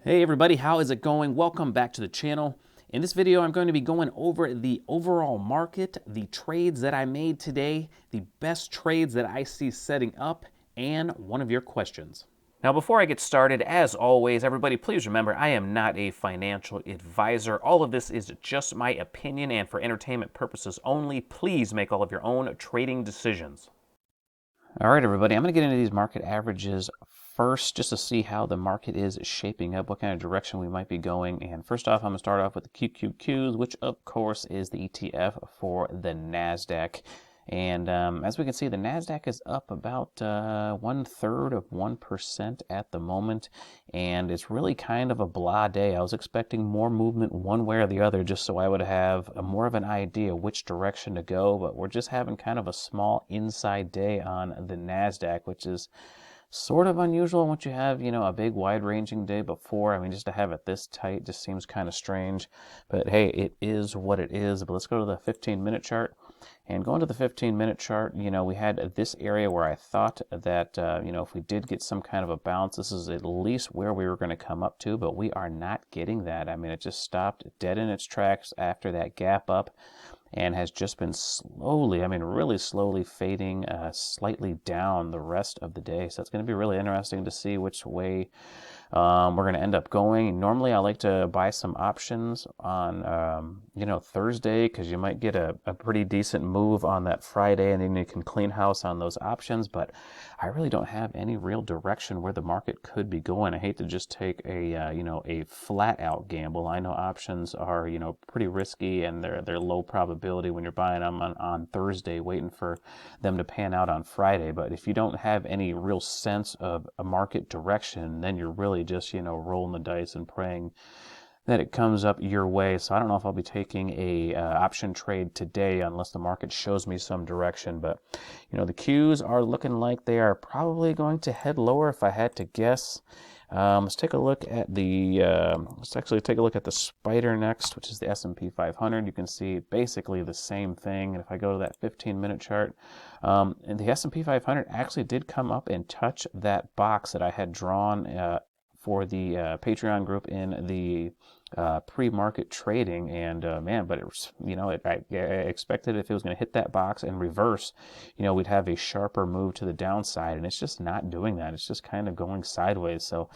Hey everybody, how is it going? Welcome back to the channel. In this video, I'm going to be going over the overall market, the trades that I made today, the best trades that I see setting up, and one of your questions. Now, before I get started, as always, everybody, please remember I am not a financial advisor. All of this is just my opinion and for entertainment purposes only. Please make all of your own trading decisions. All right, everybody, I'm going to get into these market averages first just to see how the market is shaping up, what kind of direction we might be going. And first off, I'm going to start off with the QQQs, which of course is the ETF for the NASDAQ. And as we can see, the NASDAQ is up about 1/3 of 1% at the moment. And it's really kind of a blah day. I was expecting more movement one way or the other just so I would have more of an idea which direction to go. But we're just having kind of a small inside day on the NASDAQ, which is sort of unusual once you have, a big wide-ranging day before. I mean, just to have it this tight just seems kind of strange. But hey, it is what it is. But let's go to the 15-minute chart. And going to the 15-minute chart, we had this area where I thought that, if we did get some kind of a bounce, this is at least where we were going to come up to, but we are not getting that. I mean, it just stopped dead in its tracks after that gap up and has just been slowly, really slowly fading slightly down the rest of the day. So it's going to be really interesting to see which way we're going to end up going. Normally, I like to buy some options on, Thursday because you might get a pretty decent move on that Friday, and then you can clean house on those options. But I really don't have any real direction where the market could be going. I hate to just take a flat-out gamble. I know options are, pretty risky and they're low probability when you're buying them on Thursday, waiting for them to pan out on Friday. But if you don't have any real sense of a market direction, then you're really just, rolling the dice and praying that it comes up your way. So I don't know if I'll be taking a option trade today unless the market shows me some direction. But, the Qs are looking like they are probably going to head lower if I had to guess. Let's take a look at the, let's actually take a look at the spider next, which is the S&P 500. You can see basically the same thing. And if I go to that 15-minute chart, and the S&P 500 actually did come up and touch that box that I had drawn for the Patreon group in the pre-market trading, and but it was, I expected if it was going to hit that box and reverse, we'd have a sharper move to the downside, and it's just not doing that. It's just kind of going sideways. So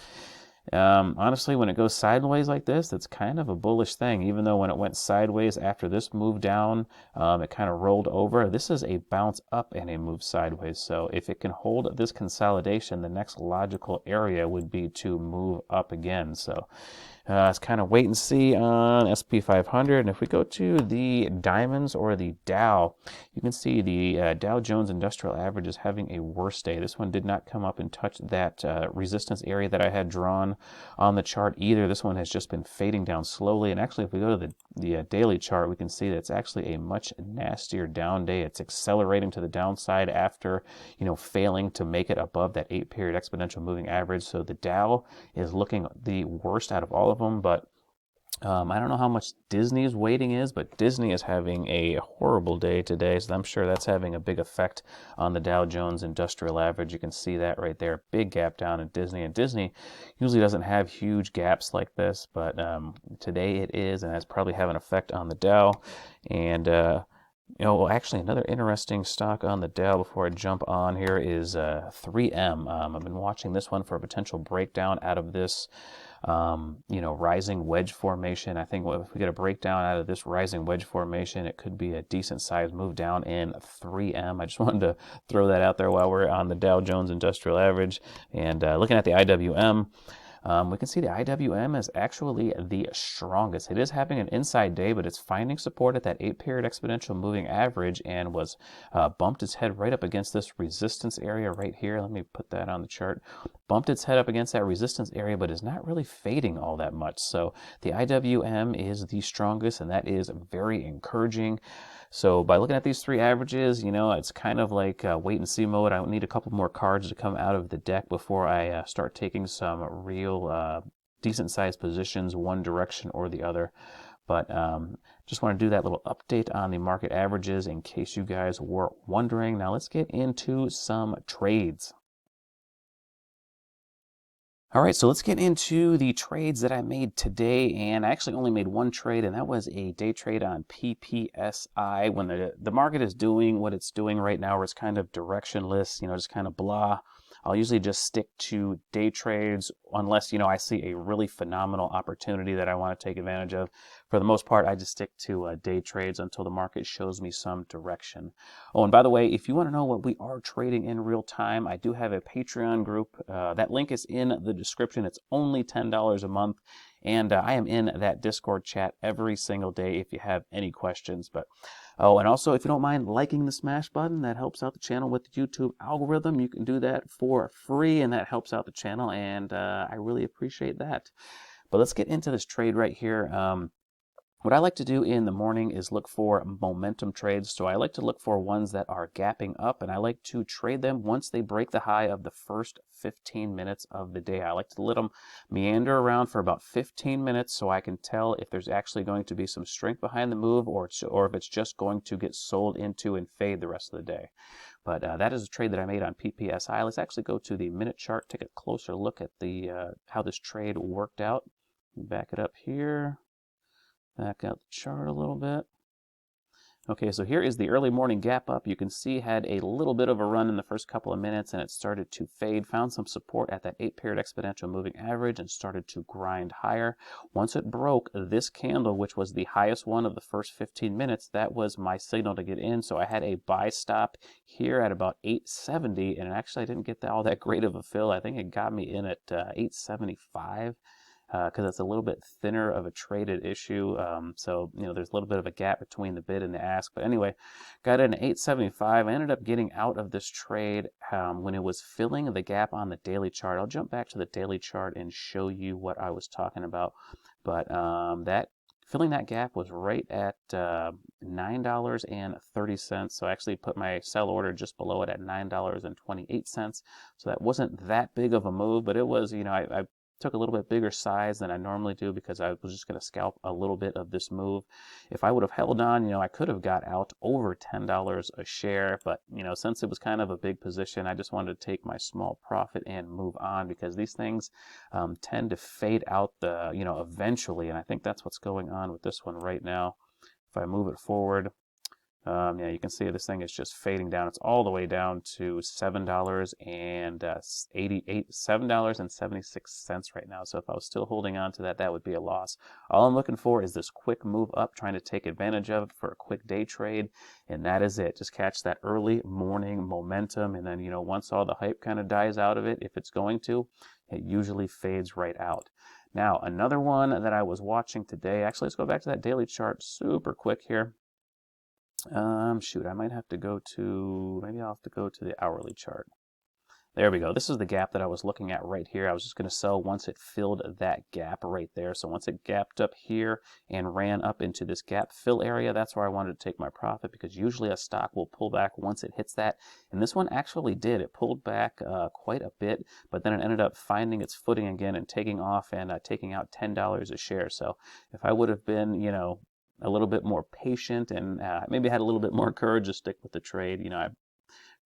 honestly, when it goes sideways like this, it's kind of a bullish thing. Even though when it went sideways after this move down, it kind of rolled over. This is a bounce up and a move sideways. So if it can hold this consolidation, the next logical area would be to move up again. So it's kind of wait and see on SP 500. And if we go to the diamonds or the Dow, you can see the Dow Jones Industrial Average is having a worse day. This one did not come up and touch that resistance area that I had drawn on the chart either. This one has just been fading down slowly. And actually, if we go to the daily chart, we can see that it's actually a much nastier down day. It's accelerating to the downside after, failing to make it above that 8-period exponential moving average. So the Dow is looking the worst out of all of them, but I don't know how much Disney's weighting is, but Disney is having a horrible day today, so I'm sure that's having a big effect on the Dow Jones Industrial Average. You can see that right there, big gap down in Disney, and Disney usually doesn't have huge gaps like this, but today it is, and that's probably having an effect on the Dow. And actually, another interesting stock on the Dow before I jump on here is 3M. I've been watching this one for a potential breakdown out of this rising wedge formation. I think if we get a breakdown out of this rising wedge formation, it could be a decent sized move down in 3M. I just wanted to throw that out there while we're on the Dow Jones Industrial Average. And looking at the IWM, we can see the IWM is actually the strongest. It is having an inside day, but it's finding support at that 8-period exponential moving average and was bumped its head right up against this resistance area right here. Let me put that on the chart. Bumped its head up against that resistance area, but is not really fading all that much. So the IWM is the strongest, and that is very encouraging. So by looking at these three averages, it's kind of like wait and see mode. I need a couple more cards to come out of the deck before I start taking some real decent sized positions one direction or the other. But just want to do that little update on the market averages in case you guys were wondering. Now let's get into some trades. All right, so let's get into the trades that I made today, and I actually only made one trade, and that was a day trade on PPSI. When the market is doing what it's doing right now, where it's kind of directionless, just kind of blah, I'll usually just stick to day trades unless, I see a really phenomenal opportunity that I want to take advantage of. For the most part, I just stick to day trades until the market shows me some direction. Oh, and by the way, if you want to know what we are trading in real time, I do have a Patreon group. That link is in the description. It's only $10 a month, and I am in that Discord chat every single day if you have any questions. But oh, and also, if you don't mind liking the smash button, that helps out the channel with the YouTube algorithm. You can do that for free, and that helps out the channel, and I really appreciate that. But let's get into this trade right here. What I like to do in the morning is look for momentum trades. So I like to look for ones that are gapping up, and I like to trade them once they break the high of the first 15 minutes of the day. I like to let them meander around for about 15 minutes so I can tell if there's actually going to be some strength behind the move, or if it's just going to get sold into and fade the rest of the day. But that is a trade that I made on PPSI. Let's actually go to the minute chart, take a closer look at the how this trade worked out. Back it up here. Back out the chart a little bit. Okay, so here is the early morning gap up. You can see had a little bit of a run in the first couple of minutes, and it started to fade, found some support at that 8-period exponential moving average, and started to grind higher. Once it broke this candle, which was the highest one of the first 15 minutes, that was my signal to get in. So I had a buy stop here at about 870, and actually I didn't get all that great of a fill. I think it got me in at 875. Because it's a little bit thinner of a traded issue. So, there's a little bit of a gap between the bid and the ask. But anyway, got in at 875. I ended up getting out of this trade when it was filling the gap on the daily chart. I'll jump back to the daily chart and show you what I was talking about. But filling that gap was right at $9.30. So I actually put my sell order just below it at $9.28. So that wasn't that big of a move, but it was, I took a little bit bigger size than I normally do because I was just going to scalp a little bit of this move. If I would have held on, I could have got out over $10 a share, but since it was kind of a big position, I just wanted to take my small profit and move on, because these things tend to fade out eventually, and I think that's what's going on with this one right now. If I move it forward, yeah, you can see this thing is just fading down. It's all the way down to $7.76 right now. So if I was still holding on to that, that would be a loss. All I'm looking for is this quick move up, trying to take advantage of it for a quick day trade, and that is it. Just catch that early morning momentum, and then once all the hype kind of dies out of it, if it's going to, it usually fades right out. Now, another one that I was watching today, actually, let's go back to that daily chart super quick here. Shoot, I might have to go to, maybe I'll have to go to the hourly chart. There we go. This is the gap that I was looking at right here. I was just going to sell once it filled that gap right there. So once it gapped up here and ran up into this gap fill area, that's where I wanted to take my profit, because usually a stock will pull back once it hits that. And this one actually did. It pulled back quite a bit, but then it ended up finding its footing again and taking off and taking out $10 a share. So if I would have been, a little bit more patient and maybe had a little bit more courage to stick with the trade,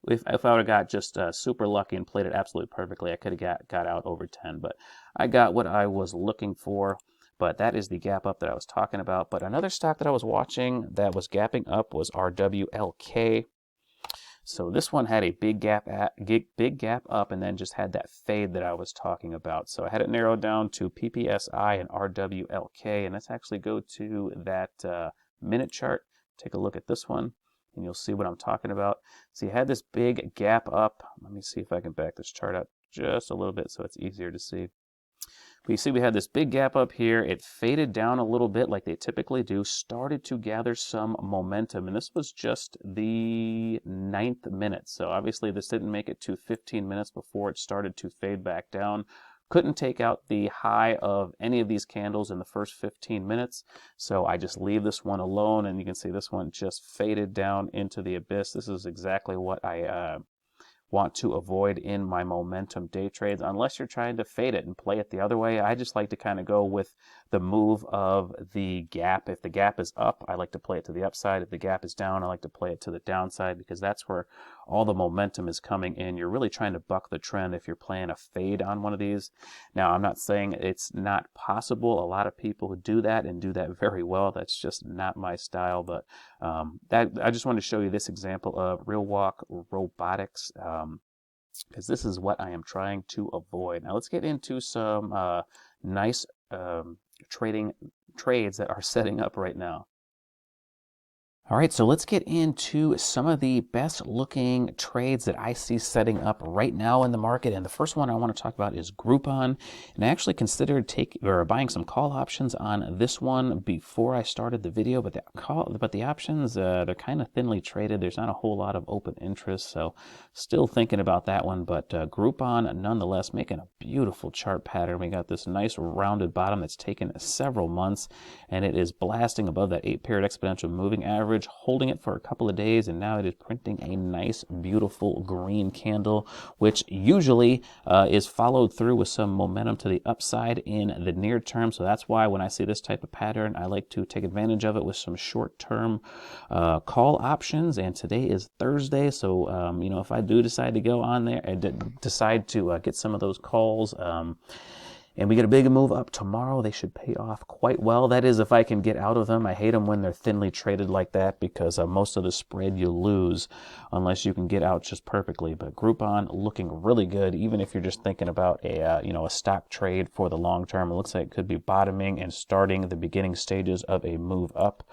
if I would have got just super lucky and played it absolutely perfectly, I could have got out over 10. But I got what I was looking for. But that is the gap up that I was talking about. But another stock that I was watching that was gapping up was RWLK. So this one had a big gap up, and then just had that fade that I was talking about. So I had it narrowed down to PPSI and RWLK, and let's actually go to that minute chart. Take a look at this one, and you'll see what I'm talking about. So you had this big gap up. Let me see if I can back this chart up just a little bit so it's easier to see. But you see we had this big gap up here. It faded down a little bit like they typically do, started to gather some momentum, and this was just the 9th minute. So obviously this didn't make it to 15 minutes before it started to fade back down. Couldn't take out the high of any of these candles in the first 15 minutes, so I just leave this one alone, and you can see this one just faded down into the abyss. This is exactly what I want to avoid in my momentum day trades, unless you're trying to fade it and play it the other way. I just like to kind of go with the move of the gap. If the gap is up, I like to play it to the upside. If the gap is down, I like to play it to the downside, because that's where all the momentum is coming in. You're really trying to buck the trend if you're playing a fade on one of these. Now, I'm not saying it's not possible. A lot of people do that and do that very well. That's just not my style. But I just wanted to show you this example of real walk robotics, because this is what I am trying to avoid. Now, let's get into some nice trades that are setting up right now. All right, so let's get into some of the best looking trades that I see setting up right now in the market. And the first one I want to talk about is Groupon. And I actually considered buying some call options on this one before I started the video, but the options, they're kind of thinly traded. There's not a whole lot of open interest, so still thinking about that one. But Groupon, nonetheless, making a beautiful chart pattern. We got this nice rounded bottom that's taken several months, and it is blasting above that 8-period exponential moving average, holding it for a couple of days, and now it is printing a nice, beautiful green candle, which usually is followed through with some momentum to the upside in the near term. So that's why when I see this type of pattern, I like to take advantage of it with some short-term call options. And today is Thursday, so you know, if I do decide to go on there and decide to get some of those calls, and we get a big move up tomorrow, they should pay off quite well. That is, if I can get out of them. I hate them when they're thinly traded like that, because most of the spread you lose unless you can get out just perfectly. But Groupon looking really good, even if you're just thinking about a a stock trade for the long term. It looks like it could be bottoming and starting the beginning stages of a move up.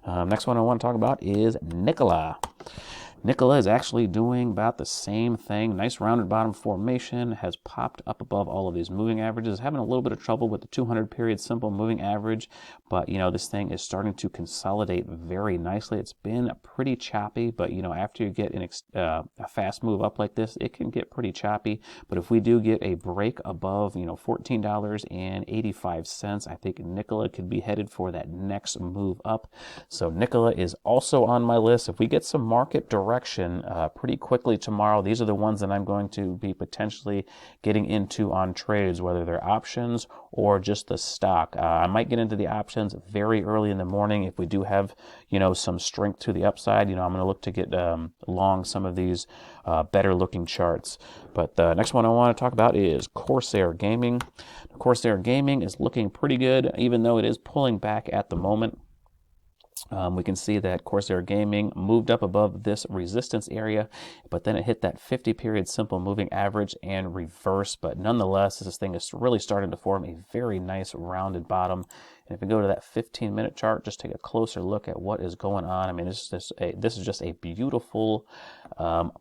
Next one I want to talk about is NKLA. NKLA is actually doing about the same thing. Nice rounded bottom formation, has popped up above all of these moving averages. Having a little bit of trouble with the 200-period simple moving average, but you know, this thing is starting to consolidate very nicely. It's been pretty choppy, but you know, after you get a fast move up like this, it can get pretty choppy. But if we do get a break above, $14.85, I think NKLA could be headed for that next move up. So NKLA is also on my list. If we get some market direction pretty quickly tomorrow, these are the ones that I'm going to be potentially getting into on trades, whether they're options or just the stock. I might get into the options very early in the morning if we do have, some strength to the upside. I'm going to look to get long some of these better looking charts. But the next one I want to talk about is Corsair Gaming. Corsair Gaming is looking pretty good, even though it is pulling back at the moment. We can see that Corsair Gaming moved up above this resistance area, but then it hit that 50-period simple moving average and reversed. But nonetheless, this thing is really starting to form a very nice rounded bottom. And if we go to that 15-minute chart, just take a closer look at what is going on. I mean, this is just a beautiful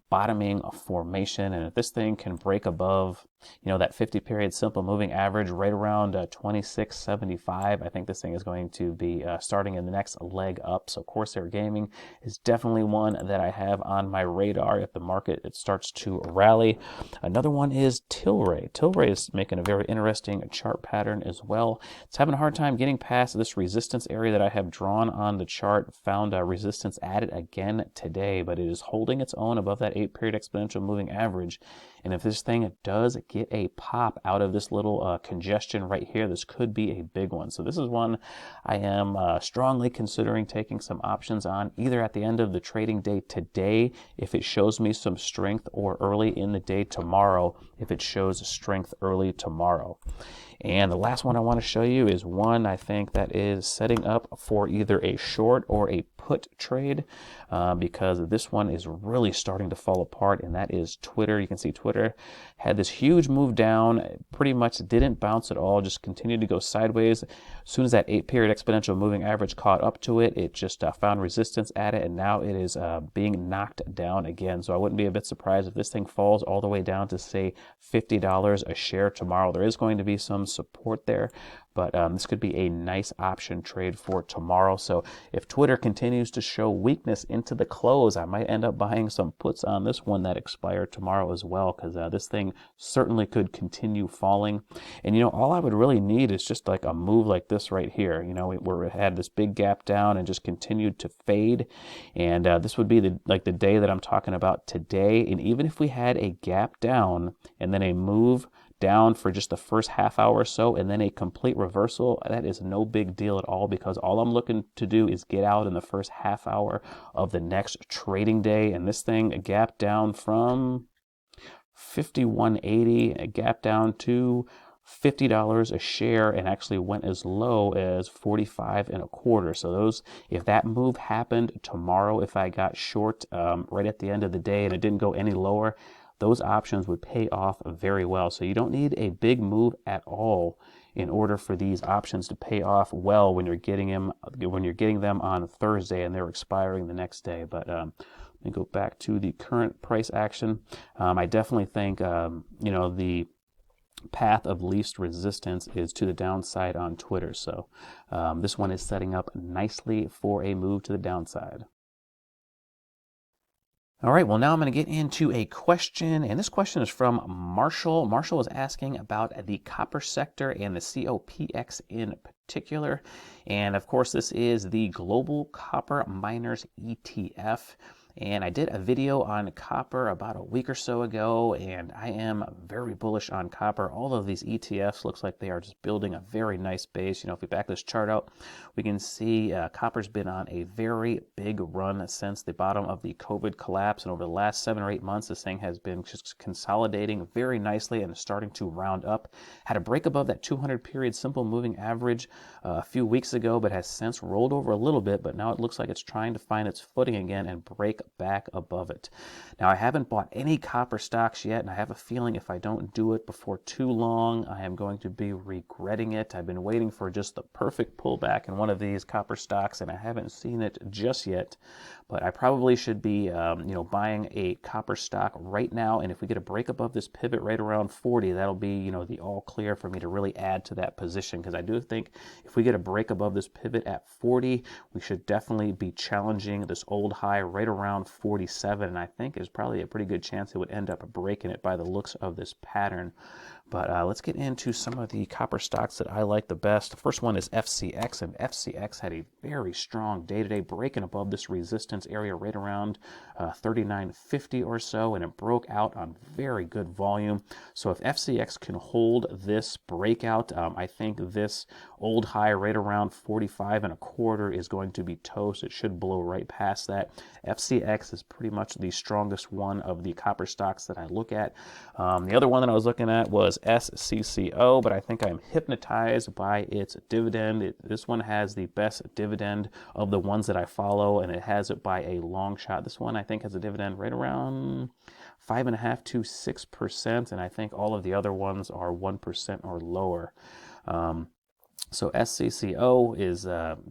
bottoming formation. And if this thing can break above, that 50-period simple moving average right around 26.75, I think this thing is going to be starting in the next leg up. So Corsair Gaming is definitely one that I have on my radar if the market starts to rally. Another one is TLRY. TLRY is making a very interesting chart pattern as well. It's having a hard time getting past this resistance area that I have drawn on the chart. Found resistance at it again today, but it is holding its own above that 8-period exponential moving average. And if this thing does get a pop out of this little congestion right here, this could be a big one. So this is one I am strongly considering taking some options on, either at the end of the trading day today if it shows me some strength, or early in the day tomorrow if it shows strength early tomorrow. And the last one I want to show you is one I think that is setting up for either a short or a put trade, because this one is really starting to fall apart, and that is Twitter. You can see Twitter had this huge move down, pretty much didn't bounce at all, just continued to go sideways. As soon as that 8-period exponential moving average caught up to it, it just found resistance at it, and now it is being knocked down again. So I wouldn't be a bit surprised if this thing falls all the way down to, say, $50 a share tomorrow. There is going to be some support there, but this could be a nice option trade for tomorrow. So if Twitter continues to show weakness into the close, I might end up buying some puts on this one that expire tomorrow as well, because this thing certainly could continue falling. And all I would really need is just like a move like this right here, where it had this big gap down and just continued to fade. And this would be the day that I'm talking about today. And even if we had a gap down and then a move down for just the first half hour or so and then a complete reversal, that is no big deal at all, because all I'm looking to do is get out in the first half hour of the next trading day. And this thing gapped down from 51.80, a gap down to $50 a share, and actually went as low as 45.25. So those, if that move happened tomorrow, if I got short right at the end of the day and it didn't go any lower, those options would pay off very well. So you don't need a big move at all in order for these options to pay off well when you're getting them on Thursday and they're expiring the next day. But let me go back to the current price action. I definitely think the path of least resistance is to the downside on Twitter. So this one is setting up nicely for a move to the downside. All right, well, now I'm going to get into a question, and this question is from Marshall. Marshall is asking about the copper sector and the COPX in particular. And of course, this is the Global Copper Miners ETF. And I did a video on copper about a week or so ago, and I am very bullish on copper. All of these ETFs looks like they are just building a very nice base. If we back this chart out, we can see copper's been on a very big run since the bottom of the COVID collapse. And over the last 7 or 8 months, this thing has been just consolidating very nicely and is starting to round up. Had a break above that 200-period simple moving average a few weeks ago, but has since rolled over a little bit. But now it looks like it's trying to find its footing again and break back above it. Now, I haven't bought any copper stocks yet, and I have a feeling if I don't do it before too long, I am going to be regretting it. I've been waiting for just the perfect pullback in one of these copper stocks, and I haven't seen it just yet. But I probably should be, buying a copper stock right now. And if we get a break above this pivot right around 40, that'll be, the all clear for me to really add to that position. Because I do think if we get a break above this pivot at 40, we should definitely be challenging this old high right around 47. And I think there's probably a pretty good chance it would end up breaking it by the looks of this pattern. But let's get into some of the copper stocks that I like the best. The first one is FCX, and FCX had a very strong day-to-day, breaking above this resistance area right around 39.50 or so, and it broke out on very good volume. So if FCX can hold this breakout, I think this old high right around 45.25 is going to be toast. It should blow right past that. FCX is pretty much the strongest one of the copper stocks that I look at. The other one that I was looking at was SCCO, but I think I'm hypnotized by its dividend. This one has the best dividend of the ones that I follow, and it has it by a long shot. This one I think has a dividend right around 5.5% to 6%, and I think all of the other ones are 1% or lower. So SCCO is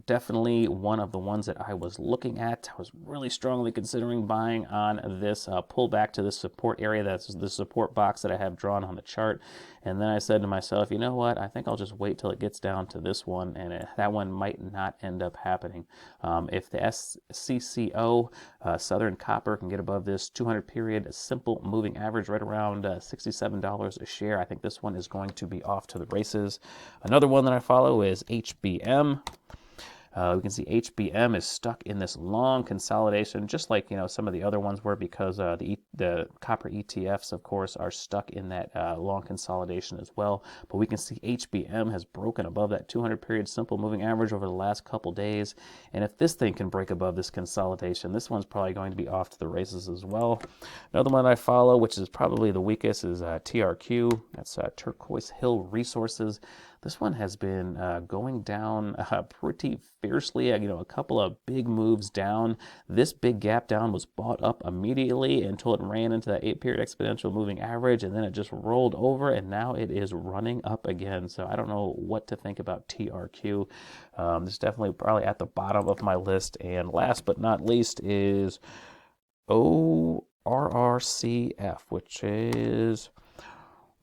definitely one of the ones that I was looking at. I was really strongly considering buying on this pullback to this support area. That's the support box that I have drawn on the chart. And then I said to myself, you know what? I think I'll just wait till it gets down to this one, and that one might not end up happening. If the SCCO, Southern Copper, can get above this 200-period simple moving average right around $67 a share, I think this one is going to be off to the races. Another one that I follow is HBM. We can see HBM is stuck in this long consolidation, just like some of the other ones were, because the copper ETFs, of course, are stuck in that long consolidation as well. But we can see HBM has broken above that 200-period simple moving average over the last couple days. And if this thing can break above this consolidation, this one's probably going to be off to the races as well. Another one I follow, which is probably the weakest, is TRQ. That's Turquoise Hill Resources. This one has been going down pretty fiercely, a couple of big moves down. This big gap down was bought up immediately until it ran into that 8-period exponential moving average, and then it just rolled over, and now it is running up again. So I don't know what to think about TRQ. This is definitely probably at the bottom of my list. And last but not least is ORRCF, which is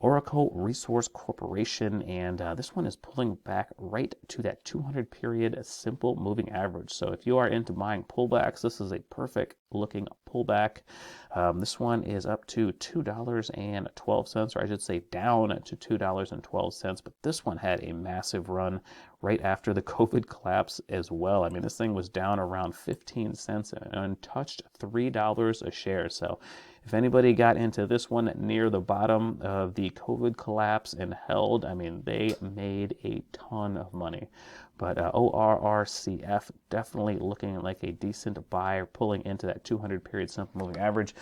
Oracle Resource Corporation, and this one is pulling back right to that 200-period simple moving average. So if you are into buying pullbacks, this is a perfect looking pullback. This one is up to $2.12, or I should say down to $2.12, but this one had a massive run right after the COVID collapse as well. I mean, this thing was down around 15 cents and touched $3 a share. So If anybody got into this one near the bottom of the COVID collapse and held, I mean, they made a ton of money. But ORRCF definitely looking like a decent buy, pulling into that 200 period simple moving average.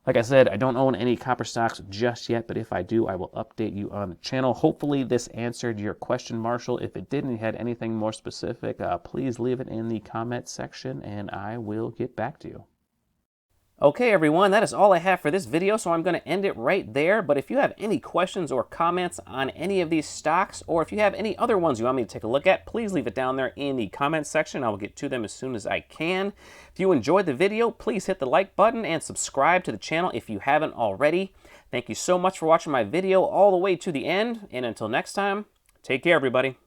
Like I said, I don't own any copper stocks just yet, but if I do, I will update you on the channel. Hopefully this answered your question, Marshall. If it didn't, you had anything more specific, please leave it in the comment section and I will get back to you. Okay, everyone, that is all I have for this video, so I'm going to end it right there. But if you have any questions or comments on any of these stocks, or if you have any other ones you want me to take a look at, please leave it down there in the comment section. I will get to them as soon as I can. If you enjoyed the video, please hit the like button and subscribe to the channel if you haven't already. Thank you so much for watching my video all the way to the end, and until next time, take care, everybody.